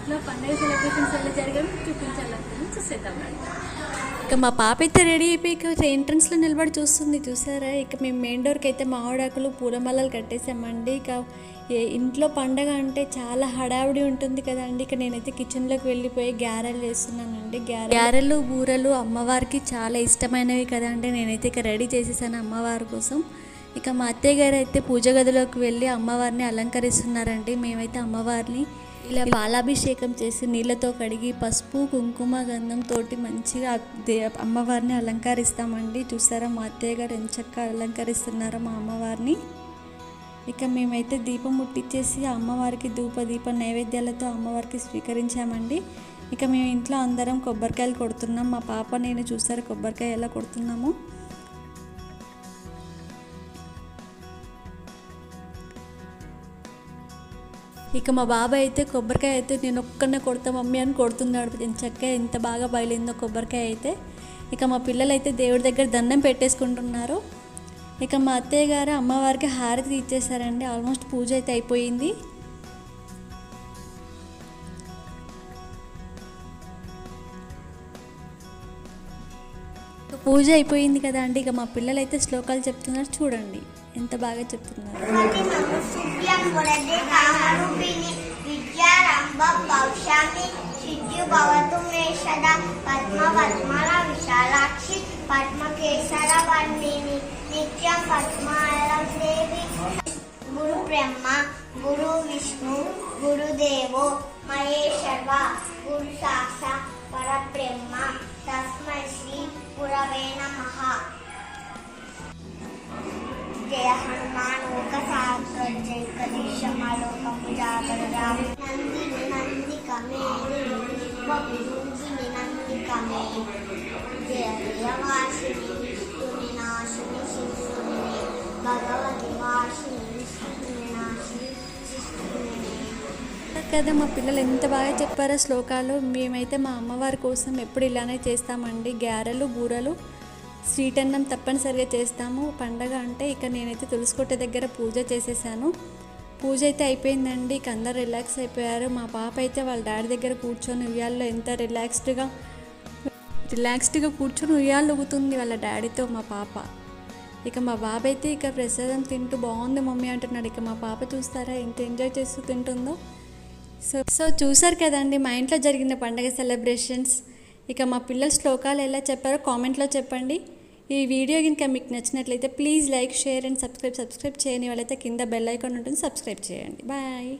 ఇంట్లో పండుగ సెలబ్రేషన్స్ ఎలా జరిగాయో చూపించాలనుకుని చూసేద్దాం. ఇక మా పాప అయితే రెడీ అయిపోయి ఇక ఎంట్రన్స్లో నిలబడి చూస్తుంది. చూసారా, ఇక మేము మెయిన్ డోర్కి అయితే మామిడాకులు పూలమాలలు కట్టేసామండి. ఇక ఇంట్లో పండగ అంటే చాలా హడావిడి ఉంటుంది కదండి. ఇక నేనైతే కిచెన్లోకి వెళ్ళిపోయి గారెలు వేస్తున్నానండి. గారెలు బూరెలు అమ్మవారికి చాలా ఇష్టమైనవి కదండి. నేనైతే ఇక రెడీ చేసేసాను అమ్మవారి కోసం. ఇక మా అత్తయ్య గారు అయితే పూజ గదిలోకి వెళ్ళి అమ్మవారిని అలంకరిస్తున్నారండి. మేమైతే అమ్మవారిని ఇలా పాలాభిషేకం చేసి నీళ్ళతో కడిగి పసుపు కుంకుమ గంధంతో మంచిగా అమ్మవారిని అలంకరిస్తామండి. చూసారా మా అత్తయ్య గారు ఎంచక్క అలంకరిస్తున్నారో మా అమ్మవారిని. ఇక మేమైతే దీపం ముట్టించేసి అమ్మవారికి దీప నైవేద్యాలతో అమ్మవారికి స్వీకరించామండి. ఇక మేము ఇంట్లో అందరం కొబ్బరికాయలు కొడుతున్నాం. మా పాప నేను చూసారా కొబ్బరికాయ ఎలా కొడుతున్నాము. ఇక మా బాబాయ్ అయితే కొబ్బరికాయ అయితే నేను ఒక్కనే కొడతా మమ్మీ అని కొడుతున్నాడు. చక్కగా ఎంత బాగా బయలుందో కొబ్బరికాయ అయితే. ఇక మా పిల్లలు అయితే దేవుడి దగ్గర దండం పెట్టేసుకుంటున్నారు. ఇక మా అత్తయ్య గారు అమ్మవారికి హారతి ఇచ్చేసారండి. ఆల్మోస్ట్ పూజ అయితే అయిపోయింది. పూజ అయిపోయింది కదా అండి. ఇక మా పిల్లలు అయితే శ్లోకాలు చెప్తున్నారు. చూడండి ఎంత బాగా చెప్తున్నారు. గురు బ్రహ్మ గురు విష్ణు గురుదేవో మహేశ్వర గురు సాక్షాత్ పరబ్రహ్మ తస్మై శ్రీ గురవే నమః. జయ హనుమాన్ ఒక సాత్వజైకదీశమలోకము జాగరరాం నందిని నందికమేని విశ్వవిభూషిని నందికమేని జయ జయవాసిని విష్ణుని నాశిని శిశుని భగవతి వాసిని విష్ణుని నాశిని శిశుని కదా. మా పిల్లలు ఎంత బాగా చెప్పారో శ్లోకాలు. మేమైతే మా అమ్మవారి కోసం ఎప్పుడు ఇలానే చేస్తామండి. గారెలు బూరలు స్వీట్ అన్నం తప్పనిసరిగా చేస్తాము పండగ అంటే. ఇక నేనైతే తులసికోట దగ్గర పూజ చేసేసాను. పూజ అయితే అయిపోయిందండి. ఇక అందరు రిలాక్స్ అయిపోయారు. మా పాప అయితే వాళ్ళ డాడీ దగ్గర కూర్చొని ఉయ్యాల్లో ఎంత రిలాక్స్డ్గా కూర్చొని ఉయ్యాలు ఊగుతుంది వాళ్ళ డాడీతో మా పాప. ఇక మా బాబు అయితే ఇక ప్రసాదం తింటూ బాగుంది మమ్మీ అంటున్నాడు. ఇక మా పాప చూస్తారా ఎంత ఎంజాయ్ చేస్తూ తింటుందో. సో చూసారు కదండి మా ఇంట్లో జరిగిన పండగ సెలబ్రేషన్స్. ఇక మా పిల్లల శ్లోకాలు ఎలా చెప్పారో కామెంట్లో చెప్పండి. ఈ వీడియో కనుక మీకు నచ్చినట్లయితే please like share and subscribe చేయని వాళ్ళైతే కింద బెల్ ఐకాన్ ఉంటుంది, సబ్స్క్రైబ్ చేయండి. బాయ్.